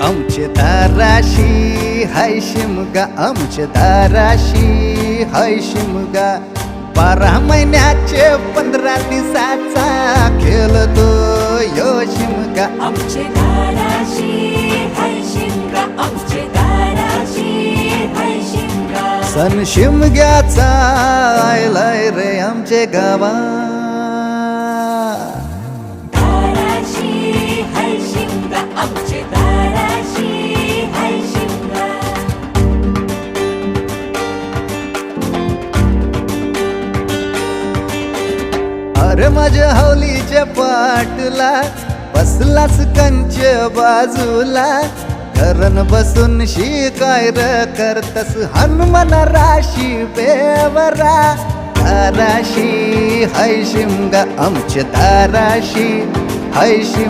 आमचे दाराशी हाय शिमगा, आमचे दाराशी हाय शिमगा. 12 महिन्याचे 15 दिवसाचा खेळतो यो शिमगा. आमचे दाराशी हाय शिमगा, आमचे दाराशी हाय शिमगा. सण शिमग्याचा आयलाय रे आमचे गावा. दाराशी हाय शिमगा, आमचे दाराशी हाय शिमगा. अरे माझ्या हौलीच्या पाटला बसलास कंच बाजूला. घरन बसून शिकाय र करतस हनुमान राशी बेवरा. दाराशी हाय शिमगा, आमच्या दाराशी हाय शिमगा.